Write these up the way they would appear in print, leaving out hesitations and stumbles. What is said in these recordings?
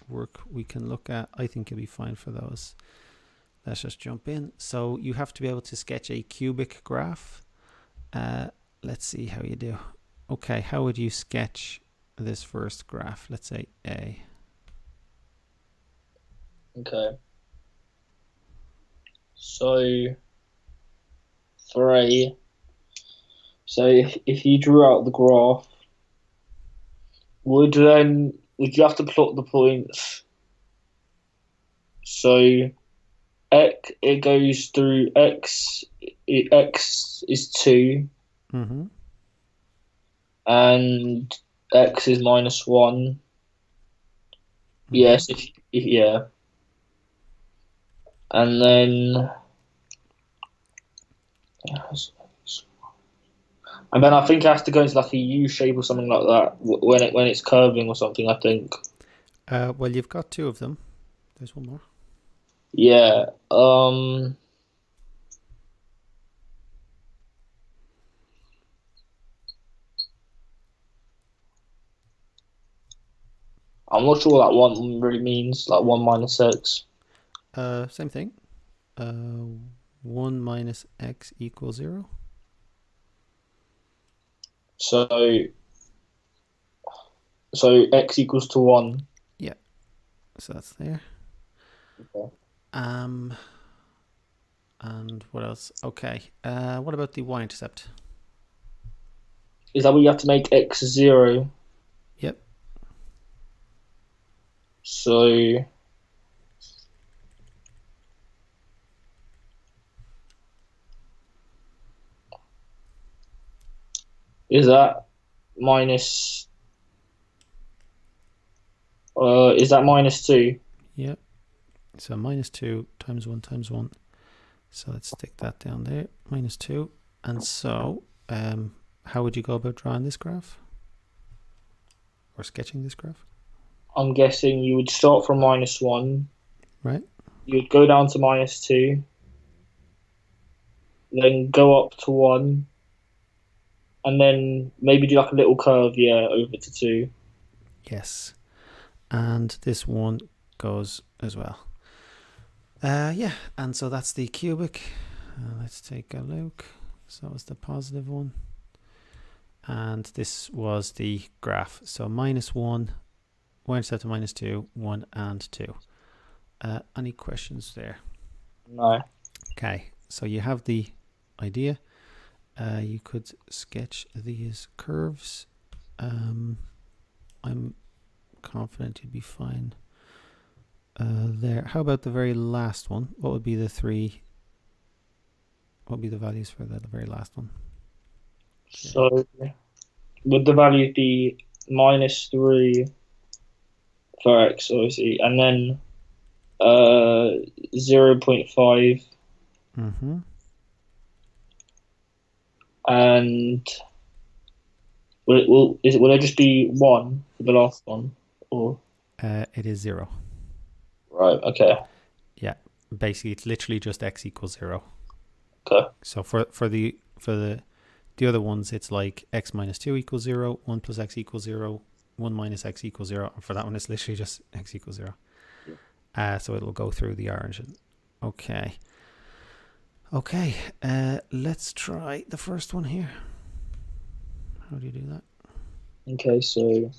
work we can look at. I think you'll be fine for those. Let's just jump in. So you have to be able to sketch a cubic graph. Let's see how you do. Okay, how would you sketch this first graph? Let's say A. Okay. So for A, so if you drew out the graph, would you have to plot the points? So it goes through x is 2 Mm-hmm. and x is -1. Mm-hmm. Yes, if yeah, and then I think it has to go into like a U shape or something like that when it's curving or something. I think. Well, you've got two of them. There's one more. Yeah. I'm not sure what that one really means. Like 1 - x. Same thing. 1 minus x equals 0. So x equals to 1. Yeah, so that's there. Okay. Um, and what else? Okay. What about the y-intercept? Is that what you have to make x 0? Yep. So is that minus? Is that -2? Yep. So minus 2 times 1 times 1. So let's stick that down there. Minus 2. And so, how would you go about drawing this graph? Or sketching this graph? I'm guessing you would start from -1. Right? You would go down to -2, then go up to 1, and then maybe do like a little curve, yeah, over to 2. Yes. And this one goes as well. Yeah, and so that's the cubic. Let's take a look. So that was the positive one. And this was the graph. So -1, y-intercept of -2, 1 and 2. Any questions there? No. Okay, so you have the idea. You could sketch these curves. I'm confident you'd be fine there. How about the very last one? What would be the values for the very last one? So would the value be -3 for x, obviously, and then 0.5, Mm-hmm. and will it just be 1 for the last one, or It is 0. right? Okay, Yeah, basically it's literally just x equals 0. okay, So for the other ones, it's like x minus 2 equals 0, 1 plus x equals 0, 1 minus x equals 0. And for that one, it's literally just x equals 0. So it'll go through the origin. Okay. Okay, let's try the first one here. How do you do that? okay. So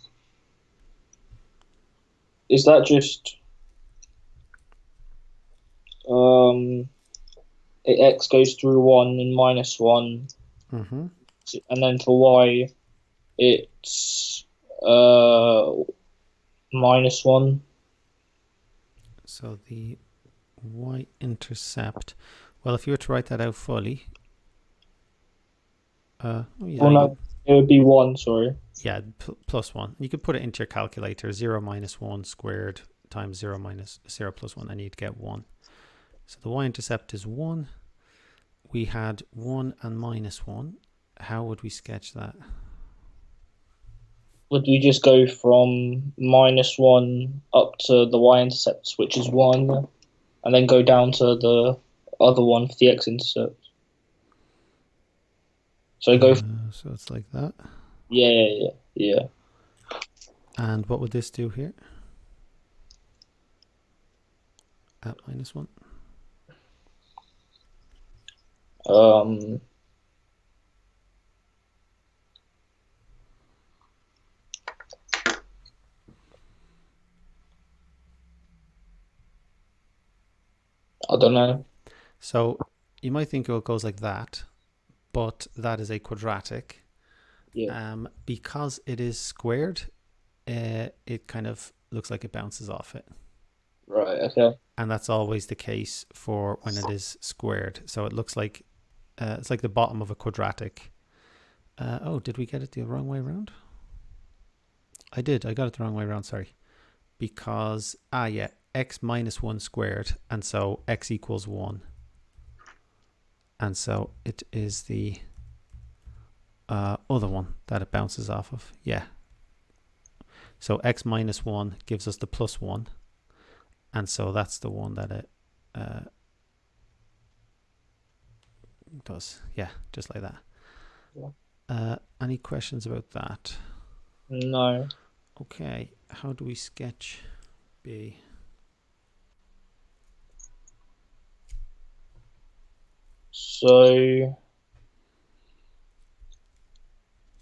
is that just um, x goes through 1 and -1, Mm-hmm. and then for y it's -1. So the y-intercept. Well, if you were to write that out fully, Oh no, it would be 1. Sorry. yeah, plus 1. You could put it into your calculator. 0 minus 1 squared times 0 minus 0 plus 1, and you'd get 1. So the y-intercept is 1. We had 1 and -1. How would we sketch that? Would we just go from -1 up to the y-intercept, which is 1, and then go down to the other one for the x-intercept? So go. So it's like that. Yeah. And what would this do here? at -1? Um, I don't know. So you might think it goes like that, but that is a quadratic. Yeah. Because it is squared, it kind of looks like it bounces off it. Right. Okay. And that's always the case for when it is squared. So it looks like it's like the bottom of a quadratic. Oh, did we get it the wrong way around? I did. I got it the wrong way around. Sorry. Because, yeah, x -1 squared. And so x equals 1. And so it is the other one that it bounces off of. Yeah. So x -1 gives us the +1. And so that's the one that it does. Yeah, just like that. Yeah. Any questions about that? No. Okay, how do we sketch B? So,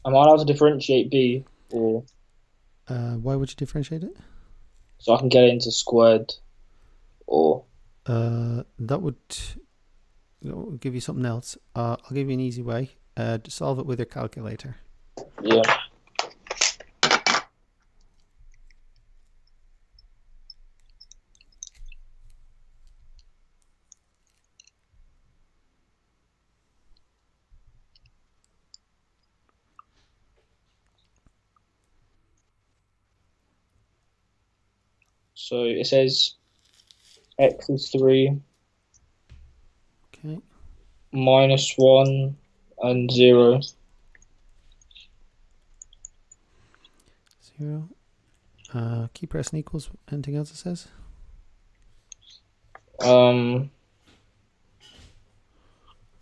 am I allowed to differentiate B, or Why would you differentiate it? so I can get it into squared, or That would give you something else. I'll give you an easy way. Just solve it with your calculator. yeah. So it says x is 3, Okay, -1, and 0. 0. Keep pressing equals. Anything else it says? I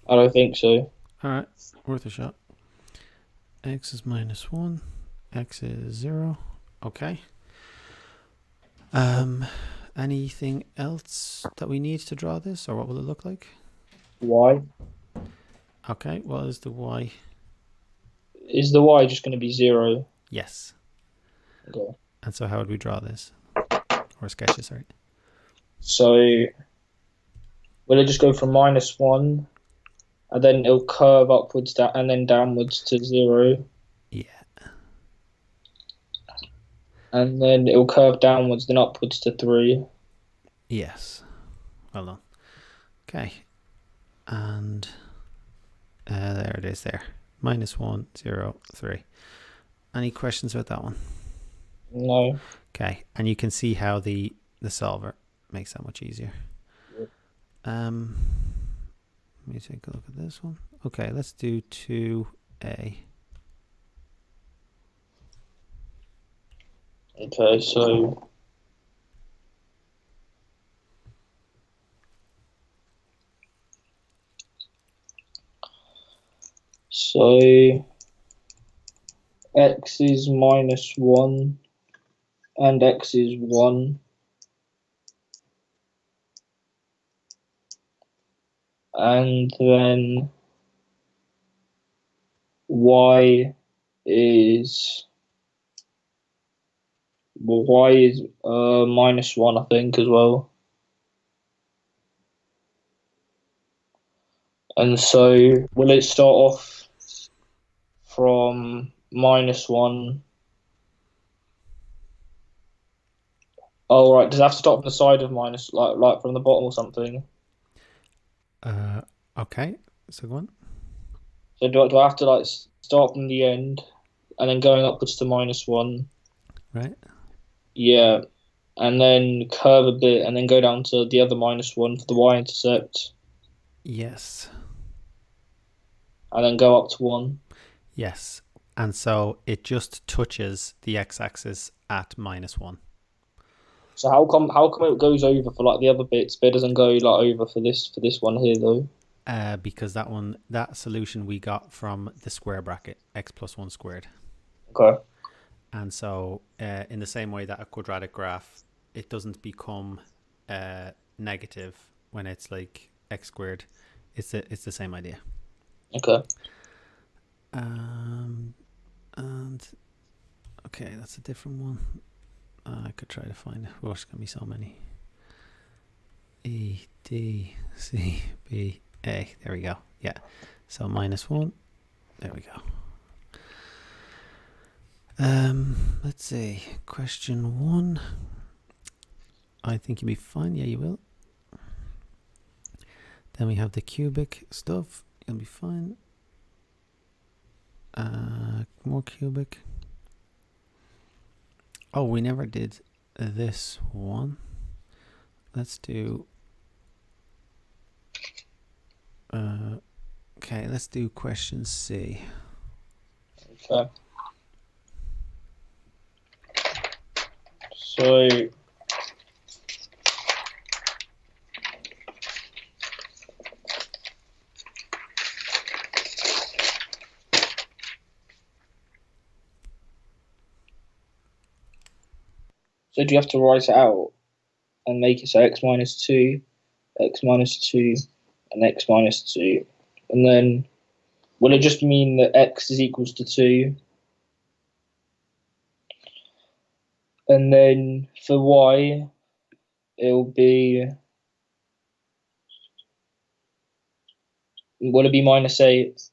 don't think so. All right, worth a shot. X is -1. X is 0. Okay. Anything else that we need to draw this, or what will it look like? Y. Okay, what is the Y? Is the Y just going to be 0? Yes. Okay. And so how would we draw this? Or sketch it, sorry. So will it just go from -1, and then it'll curve upwards and then downwards to 0, Yeah. and then it'll curve downwards then upwards to 3. Yes. Well done. Okay. And there it is there. -1, 0, 3. Any questions about that one? No. Okay. And you can see how the solver makes that much easier. Yep. Let me take a look at this one. Okay, let's do 2A. Okay, so x is -1 and x is 1, and then y is -1, I think, as well. And so will it start off from -1? Oh, right. Does it have to start from the side of minus, like from the bottom or something? Okay, so go on. So do I have to like start from the end and then going upwards to -1? Right? Yeah, and then curve a bit and then go down to the other -1 for the y-intercept, Yes. and then go up to 1. Yes. And so it just touches the x-axis at -1. So how come it goes over for like the other bits, but it doesn't go like over for this one here though? Because that solution we got from the square bracket, x plus 1 squared. Okay. And so in the same way that a quadratic graph, it doesn't become negative when it's like x squared. It's the same idea. Okay. And okay, that's a different one. I could try to find it. Oh, there's gonna be so many. E D C B A. There we go. Yeah. So -1. There we go. Let's see. Question 1. I think you'll be fine. Yeah, you will. Then we have the cubic stuff. You'll be fine. More cubic. Oh, we never did this one. Let's do. Okay, let's do question C. Okay. So do you have to write it out and make it so x minus 2, x minus 2, and x minus 2? And then will it just mean that x is equals to 2? And then for y, it'll be, will it be -8?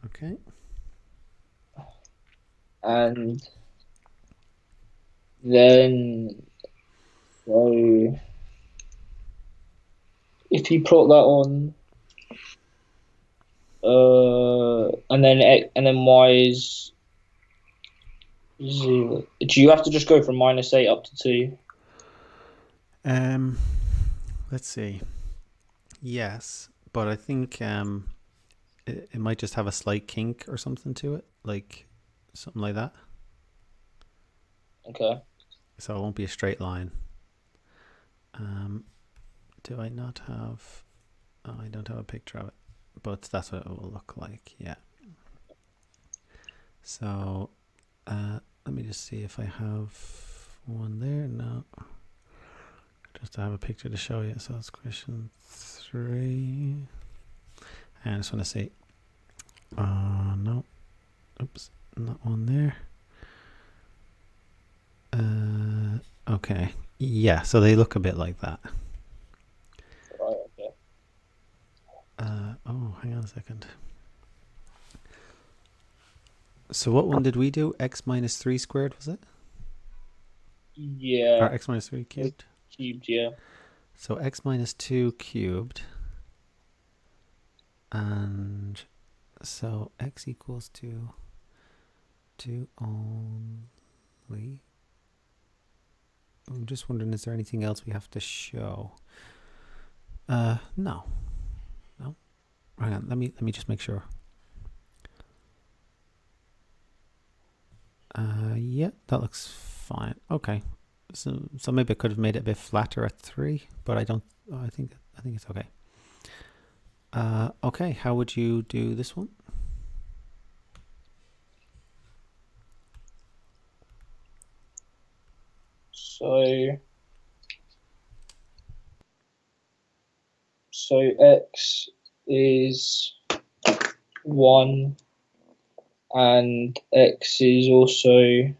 Okay. And then, so if you plot that on, and then y is 0. Do you have to just go from -8 up to 2? Let's see. Yes, but I think it might just have a slight kink or something to it, like something like that. Okay. So it won't be a straight line. Do I not have? Oh, I don't have a picture of it, but that's what it will look like. Yeah. So let me just see if I have one there. No. Just to have a picture to show you. So that's question 3. And I just want to say, no. Oops, not one there. Okay. Yeah, so they look a bit like that. Right, okay. Oh, hang on a second. So what one did we do? X minus 3 squared, was it? Yeah. Or x minus 3 cubed? Cubed, yeah. So x minus 2 cubed. And so x equals to 2 only. I'm just wondering, is there anything else we have to show? No. No. Hang on, let me just make sure. Yeah, that looks fine. Okay. So maybe I could have made it a bit flatter at 3, but I don't. I think it's okay. Okay, how would you do this one? So x is 1 and x is also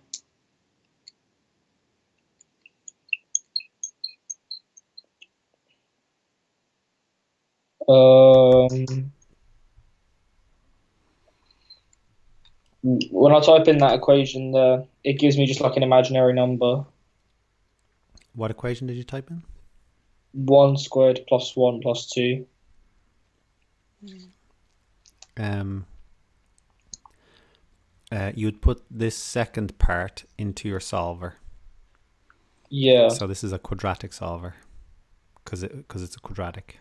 when I type in that equation there, it gives me just like an imaginary number. What equation did you type in? 1 squared plus 1 plus 2. You'd put this second part into your solver. Yeah. So this is a quadratic solver because it's a quadratic.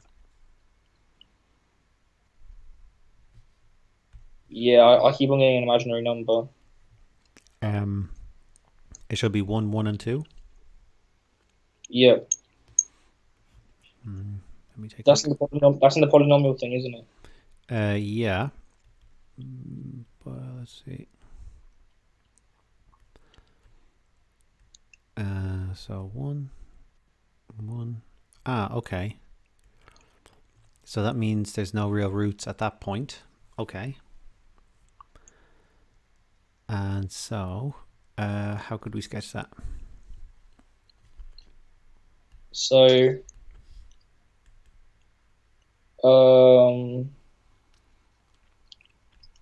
Yeah, I keep on getting an imaginary number. It should be 1, 1, and 2. Yeah. Let me take. That's in the polynomial thing, isn't it? Yeah. But let's see. So 1, 1. Ah, okay. So that means there's no real roots at that point. Okay. And so, how could we sketch that? So,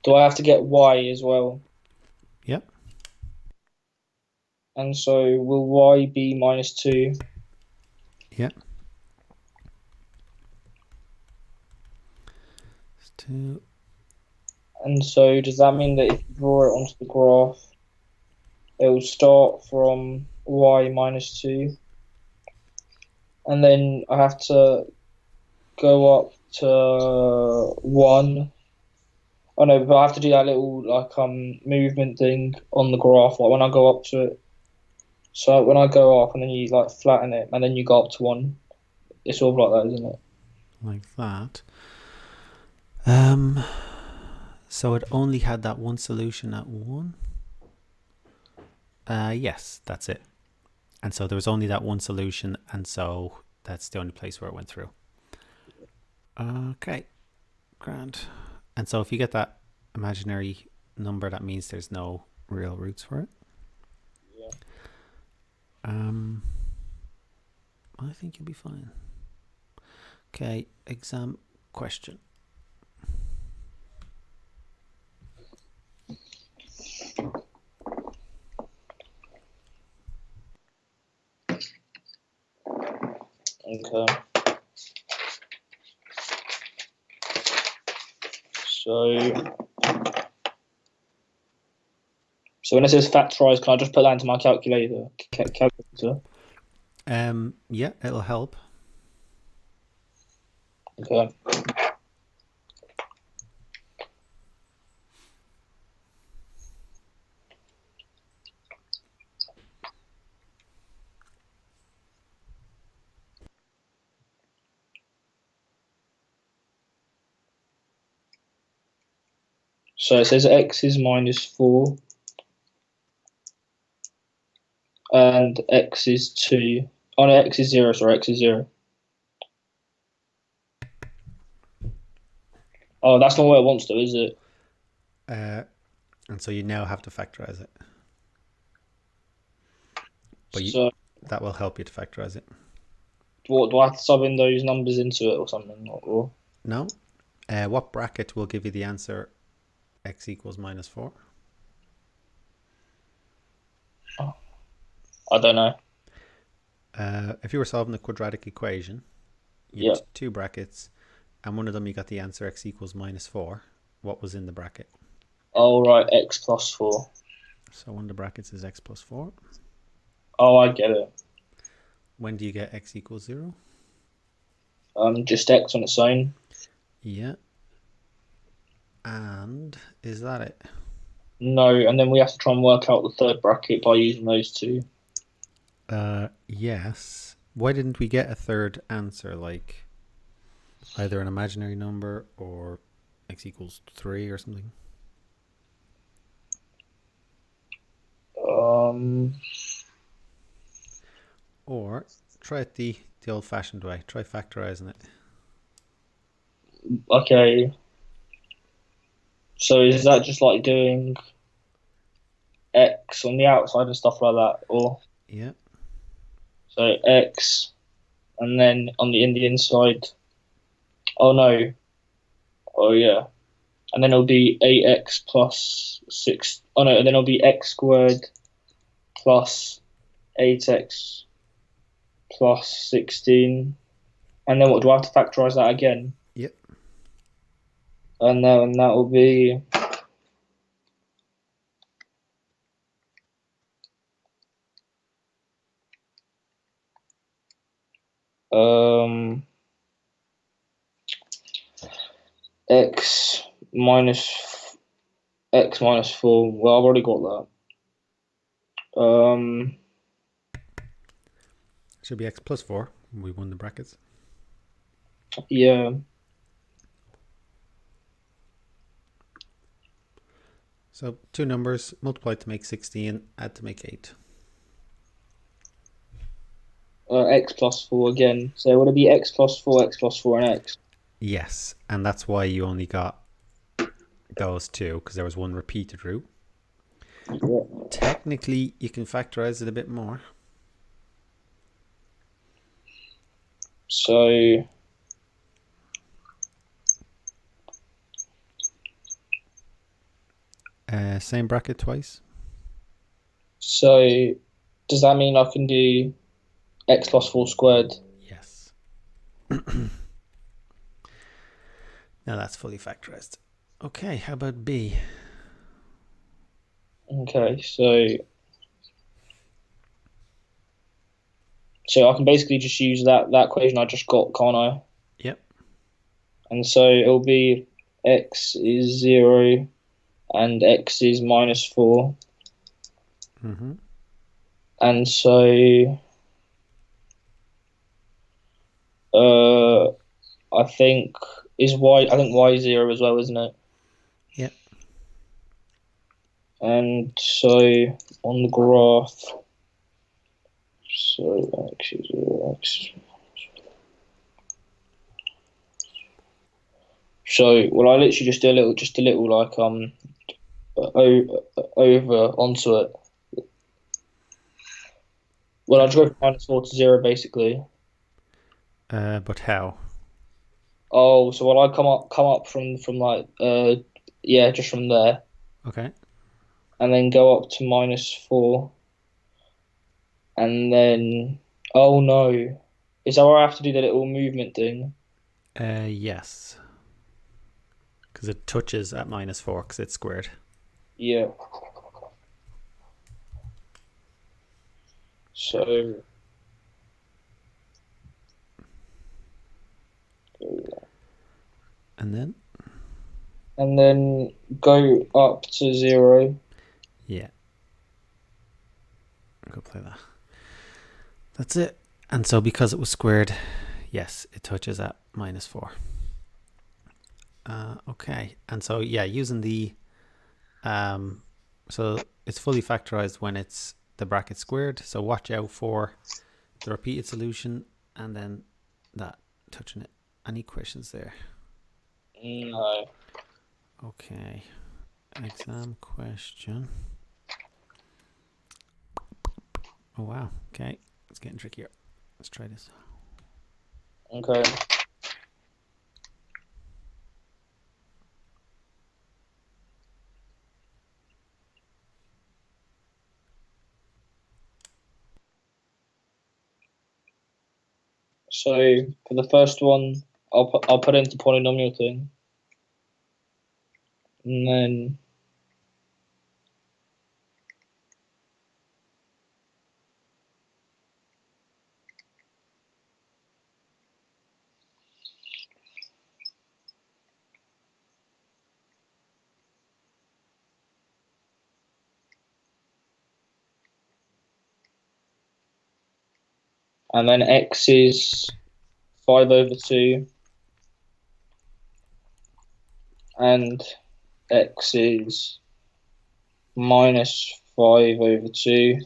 do I have to get y as well? Yep. And so, will y be -2? Yep. 2. And so, does that mean that if you draw it onto the graph, it will start from y -2, and then I have to go up to 1. Oh no, but I have to do that little movement thing on the graph, like when I go up to it. So when I go up and then you like flatten it and then you go up to 1, it's sort of like that, isn't it? Like that. So it only had that one solution at 1. Yes, that's it. And so there was only that one solution, and so that's the only place where it went through. Okay, grand. And so if you get that imaginary number, that means there's no real roots for it. Yeah. I think you'll be fine. Okay, exam question. Okay. So when it says factorize, can I just put that into my calculator? Yeah, it'll help. Okay. So it says x is -4 and x is 2. Oh no, x is 0. Sorry, x is 0. Oh, that's not what it wants to, is it? And so you now have to factorize it. But So that will help you to factorize it. what do I have to sub in those numbers into it or something? Or No. What bracket will give you the answer x equals -4? I don't know. If you were solving a quadratic equation, you Yeah. had two brackets, and one of them you got the answer x equals -4. What was in the bracket? Oh right, x plus 4. So one of the brackets is x plus 4. Oh, I get it. When do you get x equals 0? Just x on its own. Yeah. And is that it? No, and then we have to try and work out the third bracket by using those two. Yes. Why didn't we get a third answer, like either an imaginary number or x equals 3 or something? Or try it the old-fashioned way. Try factorizing it. Okay. So is that just like doing x on the outside and stuff like that, or Yeah. so x, and then on the inside? Oh no. Oh yeah. And then it'll be 8x plus 6. Oh no, and then it'll be x squared plus 8x plus 16. And then what do I have to factorize that again? Yep. And then that will be x minus x minus 4. Well, I've already got that. Should be x plus 4. We won the brackets. Yeah. So two numbers, multiply to make 16, add to make 8. X plus 4 again. So would it be X plus 4, and X? Yes, and that's why you only got those two, because there was one repeated root. Yeah. Technically, you can factorize it a bit more. So Same bracket twice. so does that mean I can do X plus 4 squared? Yes. Now that's fully factorized. Okay, how about B? Okay, so I can basically just use that equation I just got, can't I? Yep. And so it'll be X is 0 and X is minus 4. Mm-hmm. And so uh I think Y is 0 as well, isn't it? Yep. And so on the graph, so X is 0, X. So well, I literally just do a little like over onto it. Well, I just go from minus 4 to 0 basically. But how? Oh, so well, I come up from like yeah, just from there, Okay. and then go up to minus 4, and then oh no, is that where I have to do the little movement thing? Yes. Because it touches at -4 because it's squared. Yeah. So And then? and then go up to 0. Yeah. Go play that. That's it. And so because it was squared, yes, it touches at -4. Okay. And so, yeah, using the... so it's fully factorized when it's the bracket squared. So watch out for the repeated solution and then that touching it. Any questions there? No. Okay. Exam question. Oh, wow. Okay. It's getting trickier. Let's try this. Okay. So for the first one, I'll put into polynomial thing, and then X is 5/2, and X is -5/2,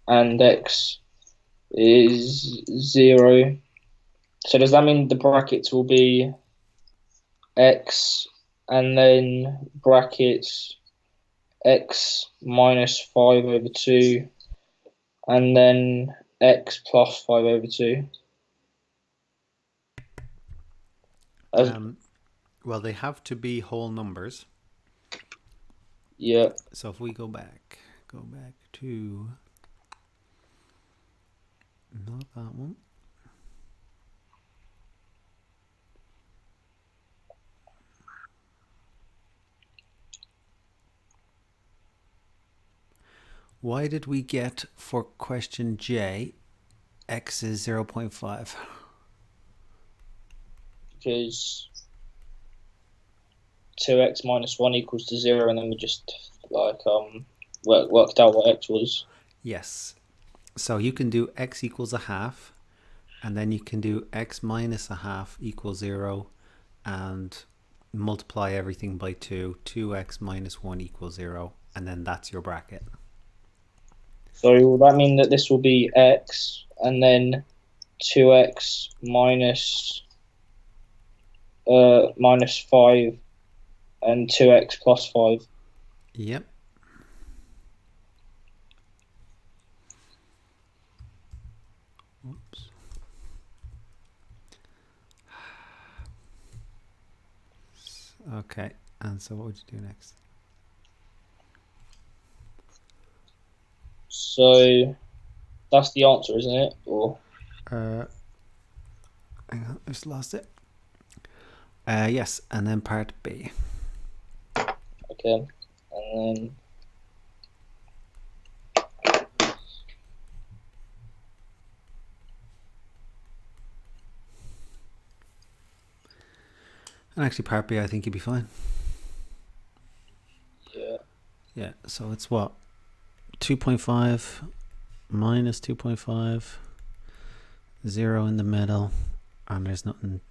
and X is 0. So does that mean the brackets will be X and then brackets X -5/2 and then X plus 5/2? As, Well, they have to be whole numbers. yeah. So if we go back to not that one. Why did we get for question J x is 0.5? Because 2x minus 1 equals to 0, and then we just like worked out what x was. Yes. So you can do x equals a half, and then you can do x minus a half equals 0, and multiply everything by 2. 2x minus 1 equals 0, and then that's your bracket. So will that mean that this will be x and then 2x minus 5 and 2x plus 5? Yep. Oops. Okay. And so what would you do next? So that's the answer, isn't it? Or Hang on, I just lost it. Yes, and then part B. okay, and then And actually, part B, I think you'd be fine. yeah, Yeah. So it's what? 2.5 minus 2.5, 0 in the middle, and there's nothing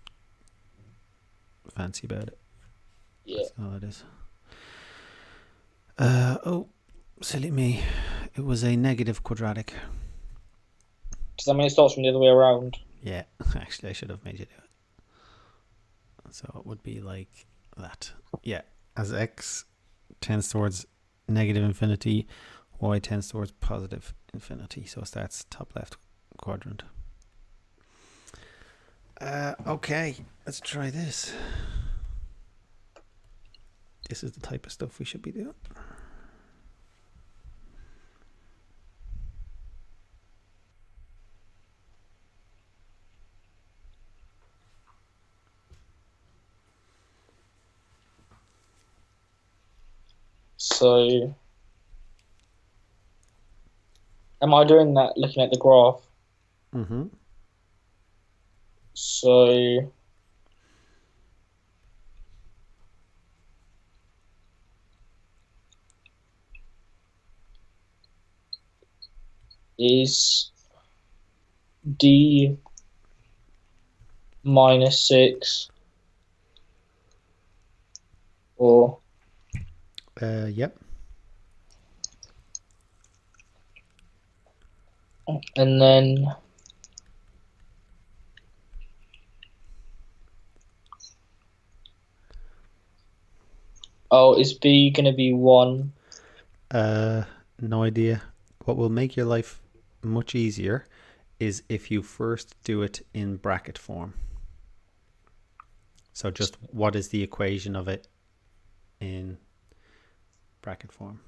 fancy about it. yeah. That's all it is. Oh, silly me. It was a negative quadratic. Does that mean it starts from the other way around? Yeah, actually, I should have made you do it. So it would be like that. Yeah, as x tends towards negative infinity, y tends towards positive infinity. So it starts top left quadrant. Okay, let's try this. This is the type of stuff we should be doing. So am I doing that looking at the graph? Mm-hmm. So is d minus 6 or Yep. and then is b gonna be 1? No idea. What will make your life much easier is if you first do it in bracket form. So just what is the equation of it in bracket form?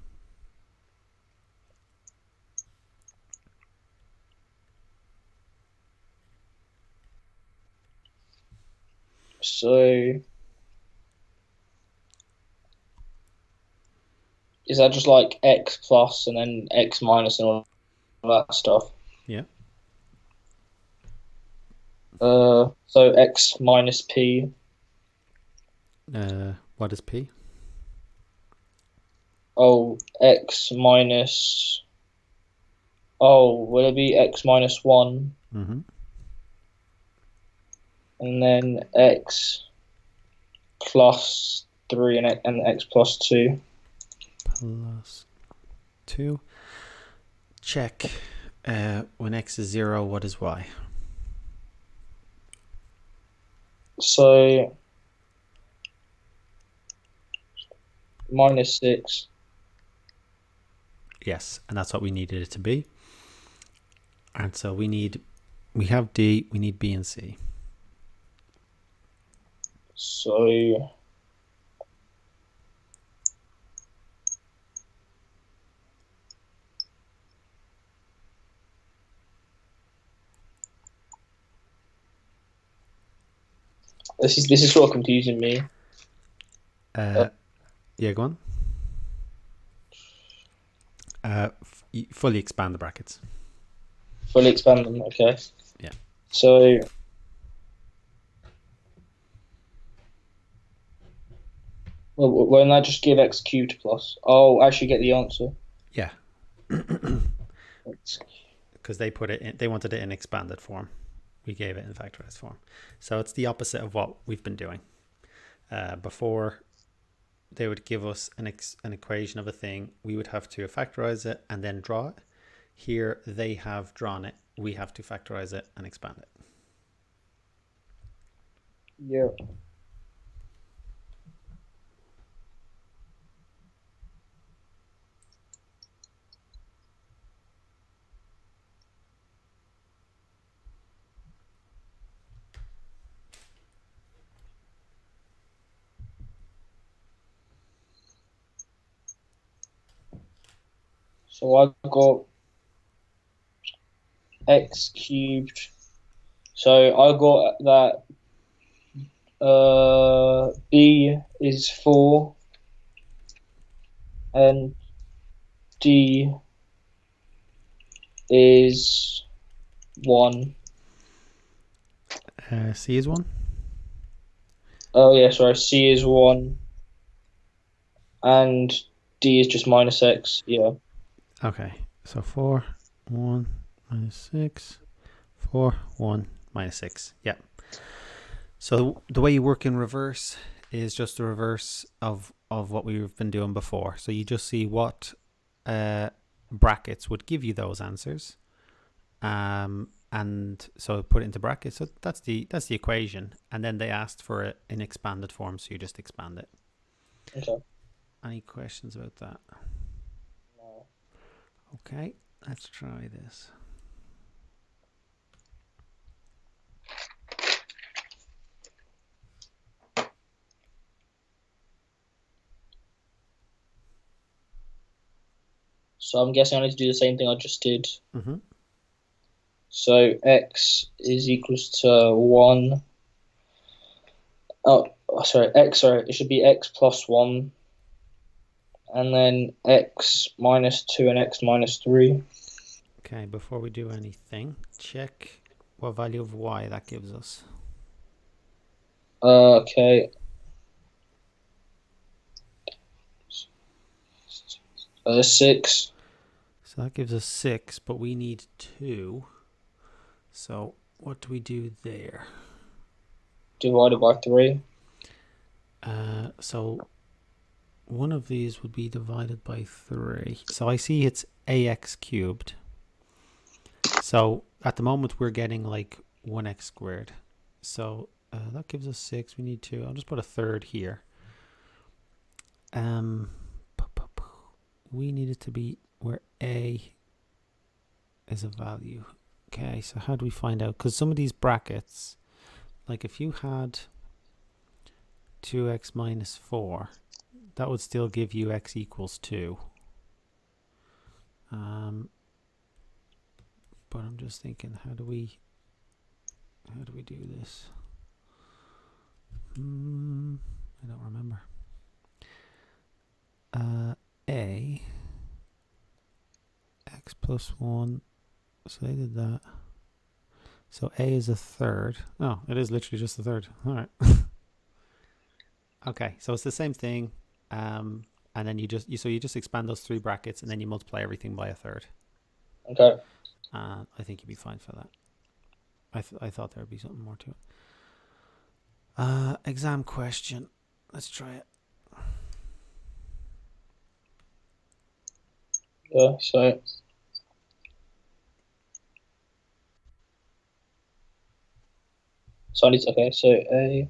So is that just like x plus and then x minus and all that stuff? Yeah. So x minus p. What is P? X minus. Will it be x minus 1 Mm-hmm. and then x plus 3 and x plus 2? Plus 2. Check. When x is 0, what is y? So minus 6. Yes, and that's what we needed it to be. And so we have D, we need B and C. So this is sort of confusing me. Yeah, go on. Fully expand the brackets. Fully expand them. Okay. Yeah. So won't that just give x cubed plus? Oh, actually get the answer. Yeah. Because they put it in, they wanted it in expanded form. We gave it in factorized form. So it's the opposite of what we've been doing. Before, they would give us an equation of a thing. We would have to factorize it and then draw it. Here they have drawn it. We have to factorize it and expand it. Yeah. So I got x cubed. So I got that b is 4 and d is 1. C is 1. Oh yeah, sorry. C is 1 and d is just minus x. Yeah. Okay, so 4, 1, minus 6. 4, 1, minus 6. Yeah. So the way you work in reverse is just the reverse of what we've been doing before. So you just see what brackets would give you those answers. And so put it into brackets. So that's the equation. And then they asked for it in expanded form, so you just expand it. Okay. Any questions about that? No. Okay, let's try this. So I'm guessing I need to do the same thing I just did. Mm-hmm. So x is equals to 1. Oh, sorry, x, sorry, it should be x plus 1. And then x minus 2 and x minus 3. Okay, before we do anything, check what value of y that gives us. Okay. 6. So that gives us 6, but we need 2. So what do we do there? Divided by 3. So one of these would be divided by 3. So I see it's ax cubed. So at the moment we're getting like 1x squared. So that gives us 6. We need 2. I'll just put a third here. We need it to be where a is a value. Okay, so how do we find out? Because some of these brackets, like if you had 2x minus 4, that would still give you x equals 2. But I'm just thinking, how do we do this? I don't remember. A x plus 1. So they did that. So a is a third. Oh, it is literally just a third. All right. Okay, so it's the same thing. And then you just expand those 3 brackets, and then you multiply everything by a third. Okay. I think you'd be fine for that. I thought there would be something more to it. Exam question. Let's try it. Yeah, so I need to, okay, so a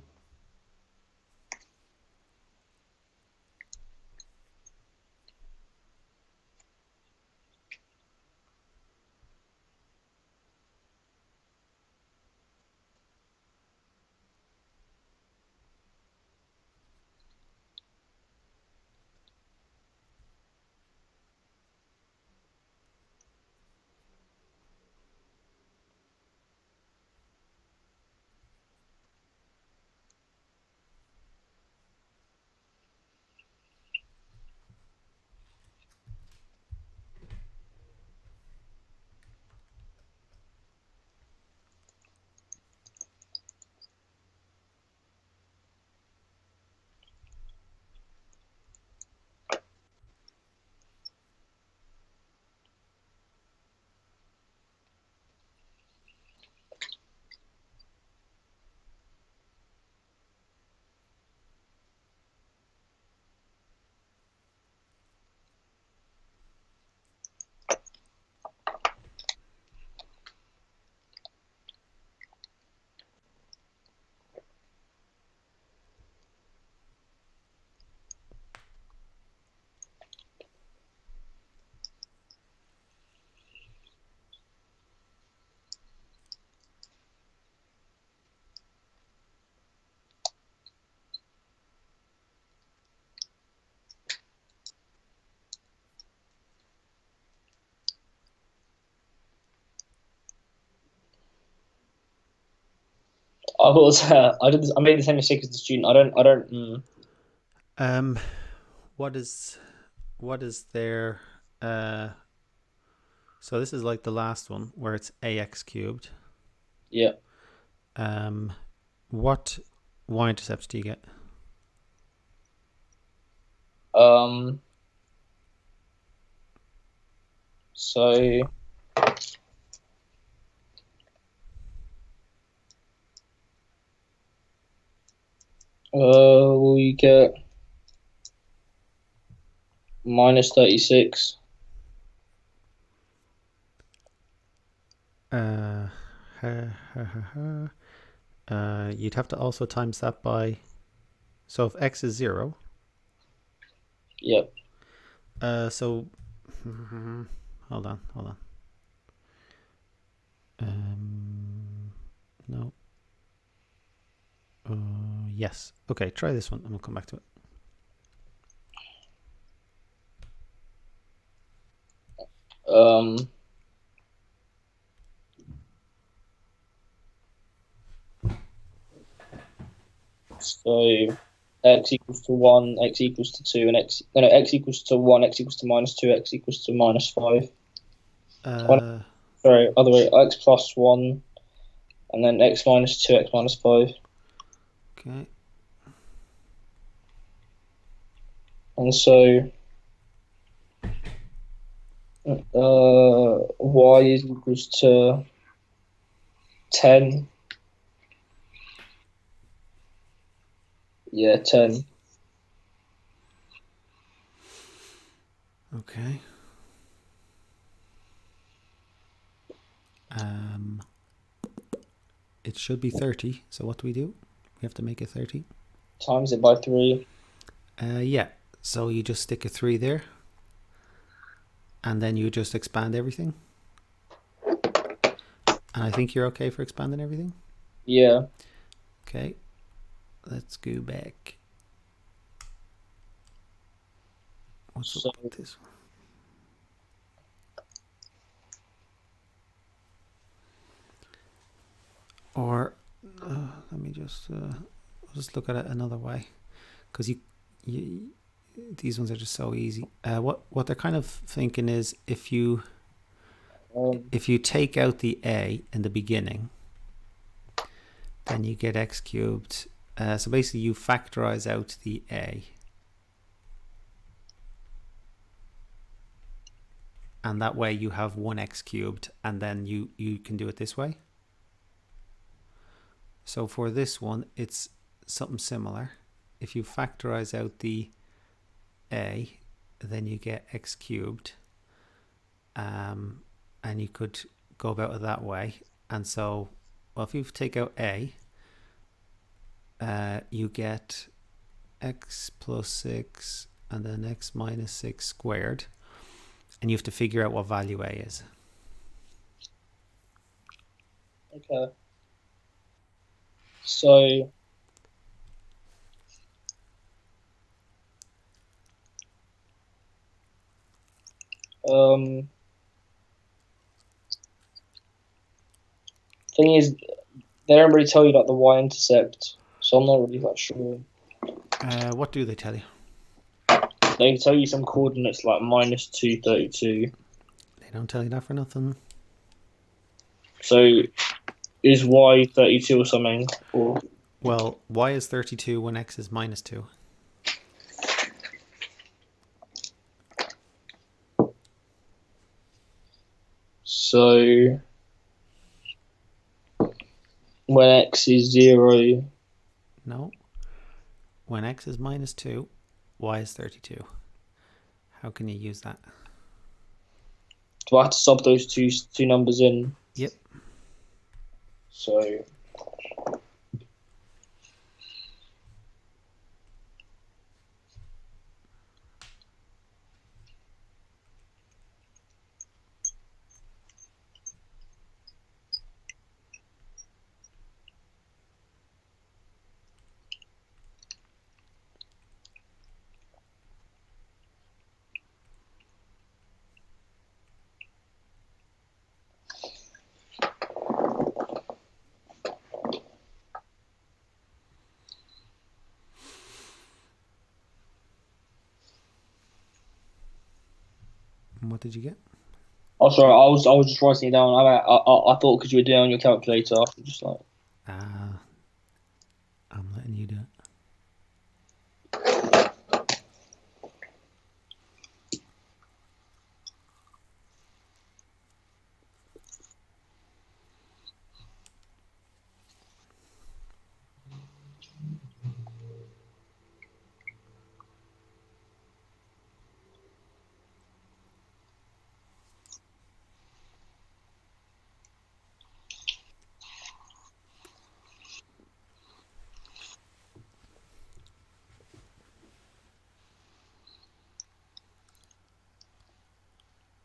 I was I made the same mistake as the student. I don't. Um, what is their so this is like the last one where it's ax cubed. Yeah. What y-intercepts do you get? Um. So we get -36. Uh, you'd have to also times that by. So if x is 0, Yep. so hold on. No. Yes. Okay, try this one and we'll come back to it. Um. So x equals to 1, x equals to 2, and x equals to 1, x equals to -2, x equals to -5. Oh, no, Uh, sorry, other way, x plus 1, and then x minus 2, x minus 5. okay. And so y is equals to 10. Yeah, 10. Okay. It should be 30. So what do? We have to make it 30. Times it by 3. Yeah. So you just stick a 3 there. And then you just expand everything. And I think you're okay for expanding everything. Yeah. Okay. Let's go back. What's So up with this one? Or let me just look at it another way, because you these ones are just so easy. What they're kind of thinking is if you take out the a in the beginning, then you get x cubed. So basically, you factorize out the a, and that way you have 1x cubed, and then you can do it this way. So for this one, it's something similar. If you factorize out the a, then you get x cubed, and you could go about it that way. And so, well, if you take out a, you get x plus 6 and then x minus 6 squared, and you have to figure out what value a is. okay. So thing is, they don't really tell you like the y-intercept, so I'm not really that sure. What do they tell you? They tell you some coordinates like -232. They don't tell you that for nothing. So is y 32 or something? Or Well, y is 32 when x is minus 2. so when x is 0, No. When x is minus 2, y is 32. How can you use that? do I have to sub those two numbers in? Yep. So what did you get? Oh, sorry, I was just writing it down. I thought because you were doing it on your calculator, just like Ah, I'm letting you do it.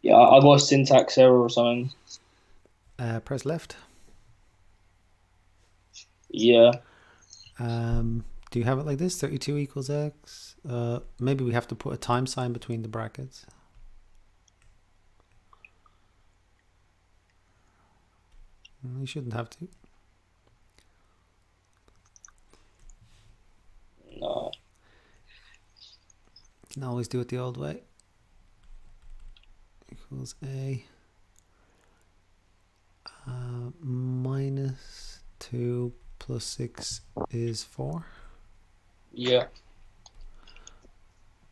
yeah, I got a syntax error or something. Press left. Yeah, Do you have it like this? 32 equals x. Maybe we have to put a time sign between the brackets. You shouldn't have to. no, You can always do it the old way. Equals a minus 2 plus 6 is 4. yeah.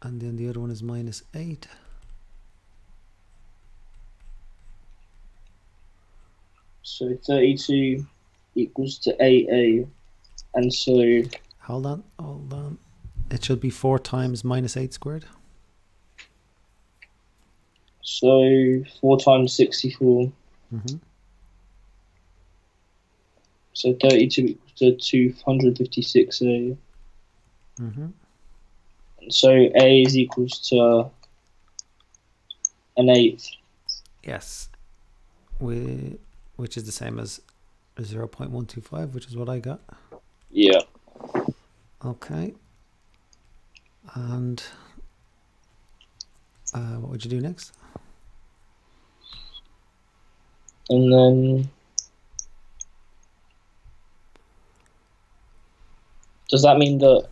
And then the other one is minus 8. So 32 equals to 8a, and so Hold on. It should be 4 times minus 8 squared. 4 times 64. Mm-hmm. So 32 equals to 256a. Mm-hmm. So a is equals to an eighth. Yes. Which is the same as 0.125, which is what I got. Yeah. Okay. And what would you do next? And then does that mean that?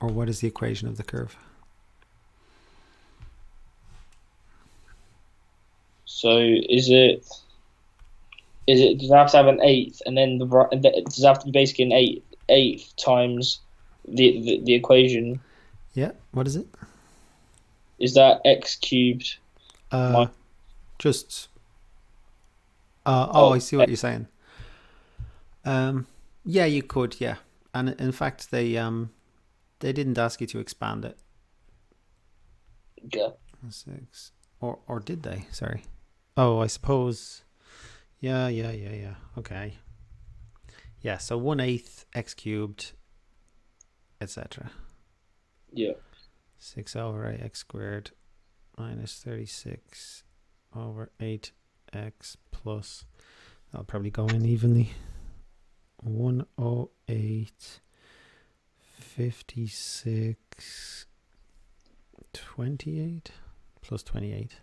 Or what is the equation of the curve? So does it have to have an eighth, and then does it have to be basically an eighth times the equation? Yeah. What is it? Is that x cubed? Just. I Oh, see what you're saying. Yeah, you could. Yeah, and in fact, they didn't ask you to expand it. yeah. 6, or did they? Sorry. Oh, I suppose. Yeah. Okay. Yeah. So 1/8 x cubed, etc. Yeah. 6 over 8x squared minus 36 over 8x plus. I'll probably go in evenly. 108 56 28 plus 28.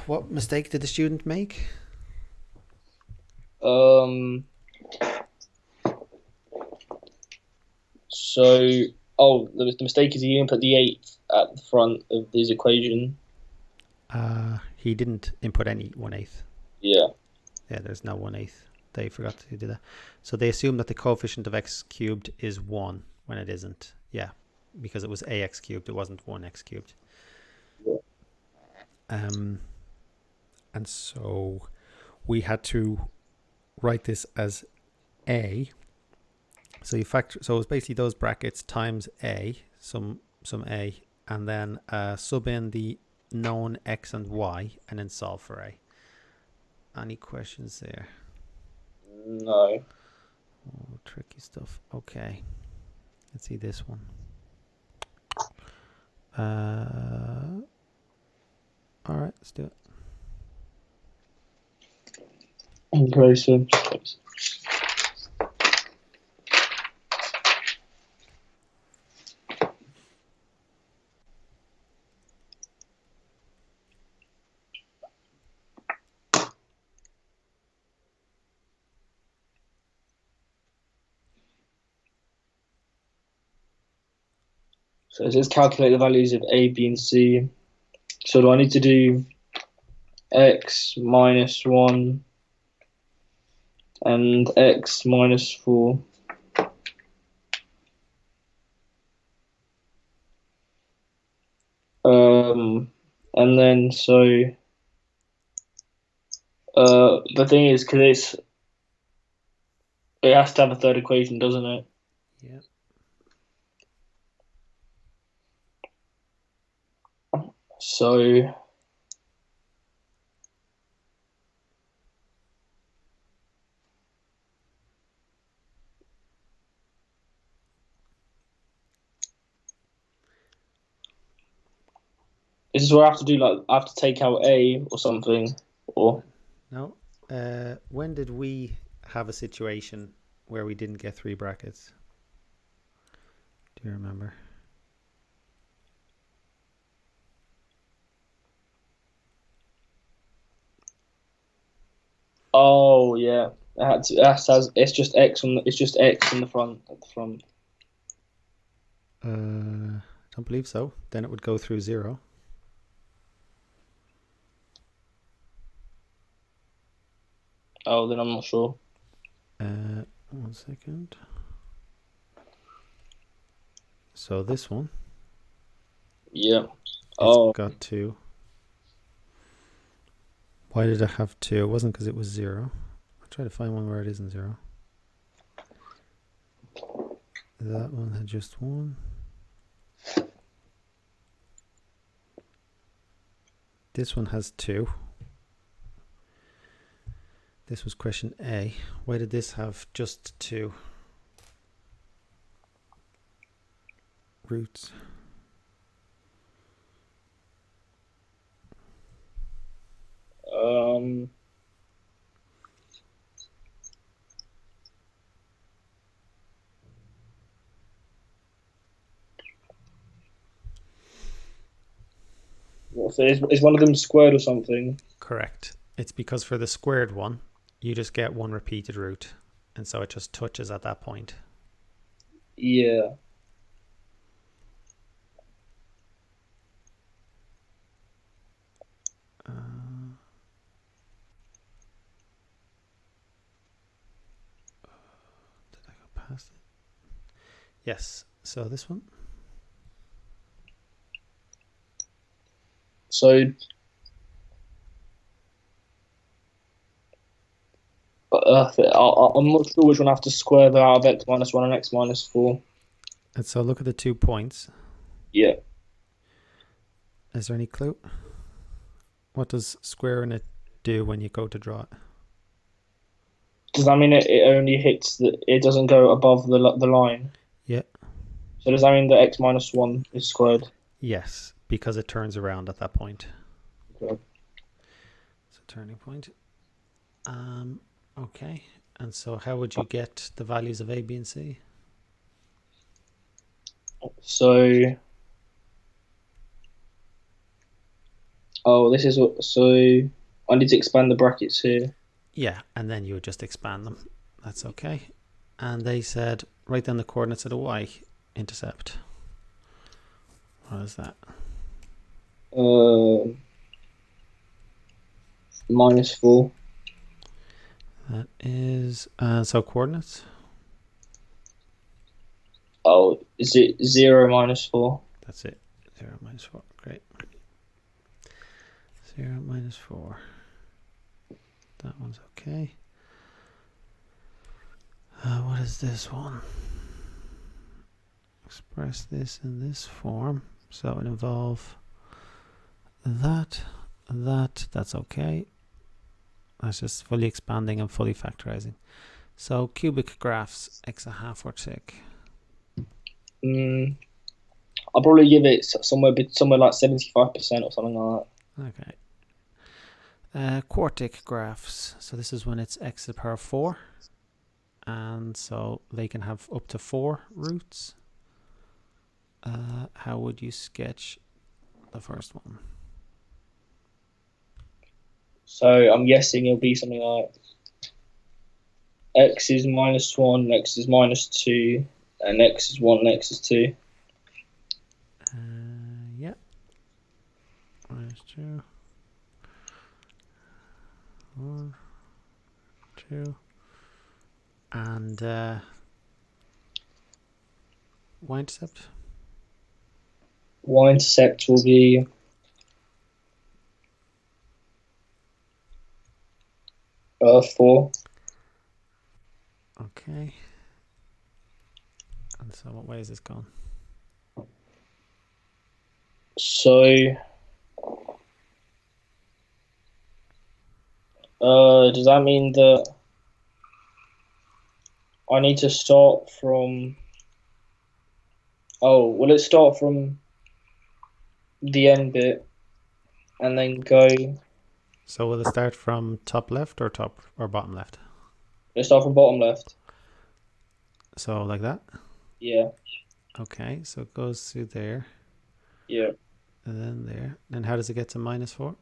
What mistake did the student make? So, the mistake is he input the eighth at the front of his equation. He didn't input any 1/8. Yeah. Yeah, there's no 1/8. They forgot to do that. So they assume that the coefficient of x cubed is 1 when it isn't. Yeah, because it was ax cubed. It wasn't 1x cubed. Yeah. And so we had to write this as a. So you factor. So it's basically those brackets times a, some a, and then sub in the known x and y, and then solve for a. Any questions there? No. Oh, tricky stuff. Okay, let's see this one. All right, let's do it. Okay, so it says calculate the values of a, b, and c So do I need to do x minus 1 and x minus 4? And then the thing is, because it has to have a third equation, doesn't it? Yeah. So this is where I have to do I have to take out a or something, or No. When did we have a situation where we didn't get 3 brackets? Do you remember? oh yeah, it's just x in the front at the front. Don't believe so. Then it would go through 0. Oh, then I'm not sure. 1 second. So this one, Yeah. it's Oh, got 2. Why did it have 2? It wasn't because it was 0. I'll try to find one where it isn't 0. That one had just 1. This one has 2. This was question A. Why did this have just 2 roots? so is one of them squared or something? Correct. It's because for the squared one, you just get 1 repeated root, and so it just touches at that point. Yeah. Did I go past it? Yes. So this one. So I'm not sure which one I have to square the out of x minus 1 and x minus 4. And so look at the 2 points. Yeah. Is there any clue? What does squaring it do when you go to draw it? Does that mean it only hits it doesn't go above the line? Yeah. So does that mean that x minus 1 is squared? Yes, because it turns around at that point. Okay. It's a turning point. Okay. And so how would you get the values of A, B, and C? So this is what. So I need to expand the brackets here. Yeah, and then you would just expand them. That's okay. And they said write down the coordinates of the y-intercept. What is that? Minus 4. That is so coordinates. Oh, is it 0 minus 4? That's it. 0 minus 4. Great. 0 minus 4. That one's okay. What is this one? Express this in this form. So it would involve that's okay. That's just fully expanding and fully factorizing. So cubic graphs, x a half or tick. I'll probably give it somewhere like 75% or something like that. Okay. Quartic graphs. So this is when it's x to the power 4. And so they can have up to 4 roots. How would you sketch the first one? So I'm guessing it'll be something like x is minus 1, x is minus 2, and x is 1 and x is 2. Yeah. minus 2, 1, 2, and y-intercept. Y-intercept will be 4. Okay. And so what way is this going? So, does that mean that I need to start from... Oh, will it start from the end bit and then go... So will it start from top left or top or bottom left? Let's start from bottom left. So like that? Yeah. Okay, so it goes through there. Yeah. And then there. Then how does it get to minus 4?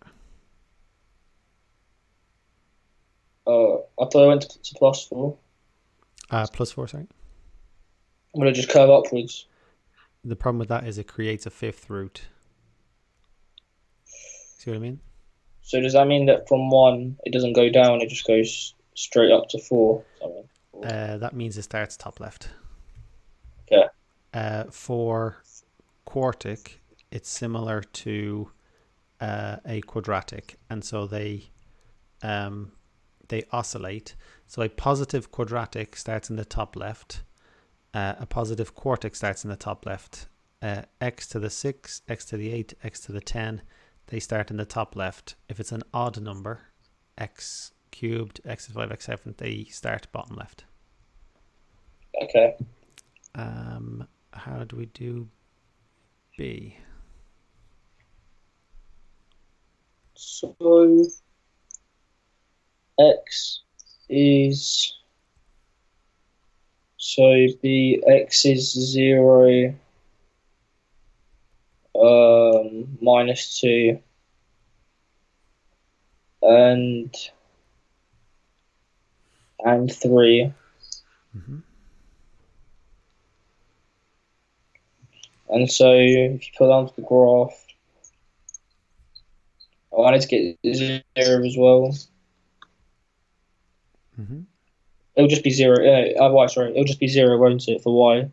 I thought I went to +4. Plus 4, sorry. I'm going to just curve upwards. The problem with that is it creates a fifth root. See what I mean? So does that mean that from 1, it doesn't go down, it just goes straight up to 4? That means it starts top left. Okay. For quartic, it's similar to a quadratic, and so they oscillate. So a positive quadratic starts in the top left. A positive quartic starts in the top left. X to the 6, x to the 8, x to the 10, they start in the top left. If it's an odd number, x cubed, x to 5, x 7, they start bottom left. Okay. How do we do B? So X is... So the X is 0, minus 2, and 3. Mm-hmm. And so if you put that onto the graph, I wanted to get 0 as well. Mm-hmm. It'll just be 0. Y, sorry. It'll just be 0, won't it, for Y?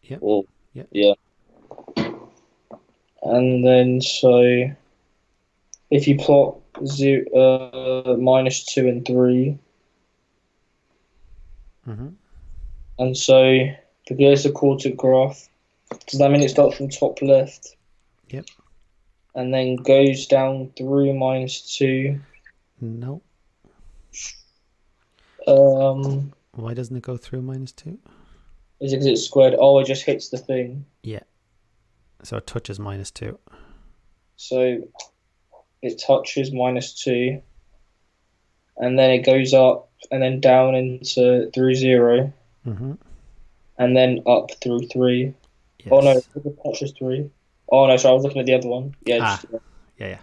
Yep. Or, Yep. yeah. And then so if you plot minus 2 and 3, Mm-hmm. and so because it's a quartic graph, does that mean it starts from top left? Yep. And then goes down through minus 2? No. Why doesn't it go through minus 2? Is it because it's squared? Oh, it just hits the thing. Yeah. So it touches minus 2. So it touches minus 2, and then it goes up and then down into through 0, Mm-hmm. and then up through 3. Yes. Oh no, it touches 3. Oh no, sorry, I was looking at the other one. Yeah. Yeah.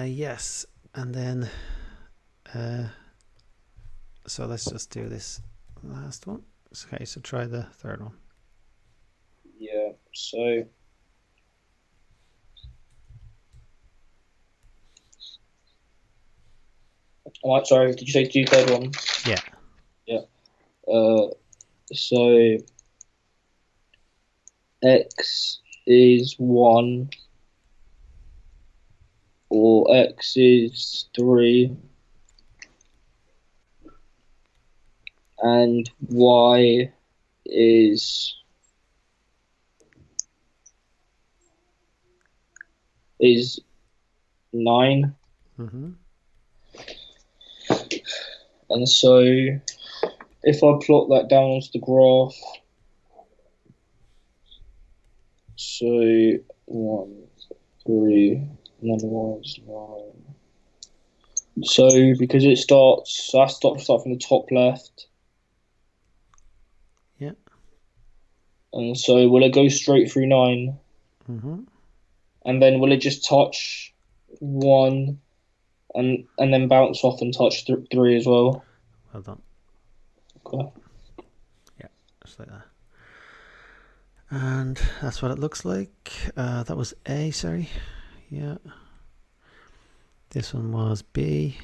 Yes. And then so let's just do this last one. Okay, so try the third one. Yeah. So sorry, did you say do third one? Yeah. Yeah. So X is 1, or X is 3, and Y is 9. Mm-hmm. And so if I plot that down onto the graph, so 1, 3, and then Y is 9. So because it starts, so I start from the top left. Yeah. And so will it go straight through 9? Mm-hmm. And then will it just touch 1 and then bounce off and touch 3 as well? Well done. Okay. Yeah, just like that. And that's what it looks like. That was A, sorry. Yeah. This one was B.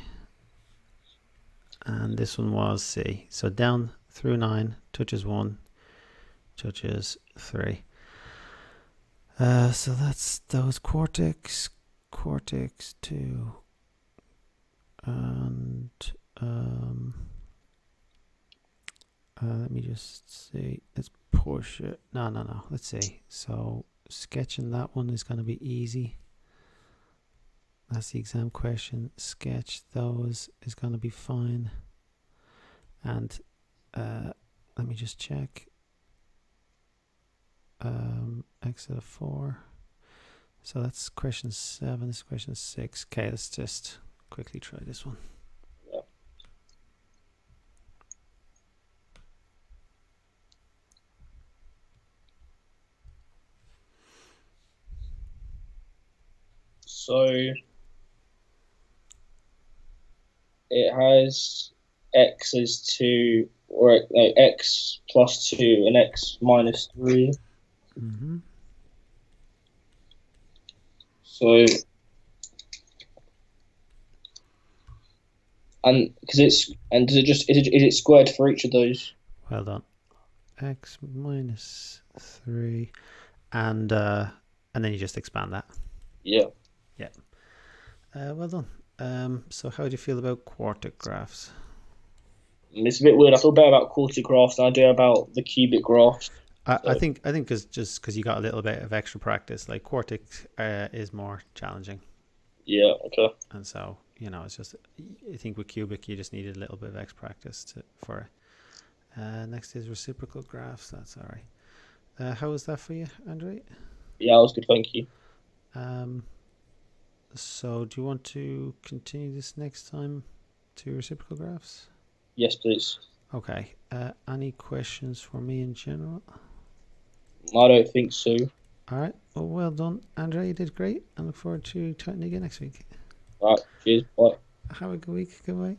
And this one was C. So down through 9, touches 1, touches 3. So that's those Quartics. Quartics 2. And let me just see. Let's push it. No. Let's see. So sketching that one is going to be easy. That's the exam question. Sketch those is going to be fine. And let me just check. X to the 4. So that's question 7. This is question 6. Okay, let's just quickly try this one. So it has x is 2, or no, x plus 2 and x minus 3. Mm-hmm. So, and because does it just, is it squared for each of those? Well done. X minus 3. And then you just expand that. Yeah. Yeah. Well done. So how do you feel about quartic graphs? It's a bit weird. I feel better about quartic graphs than I do about the cubic graphs. I think because you got a little bit of extra practice, like quartic is more challenging. Yeah. Okay. And so it's just, I think with cubic you just needed a little bit of extra practice for it. Next is reciprocal graphs. That's all right. How was that for you, Andrey? Yeah, that was good. Thank you. So do you want to continue this next time to reciprocal graphs? Yes, please. Okay. Any questions for me in general? I don't think so. All right. Well done, Andrey. You did great. I look forward to chatting again next week. All right. Cheers. Bye. Have a good week. Goodbye.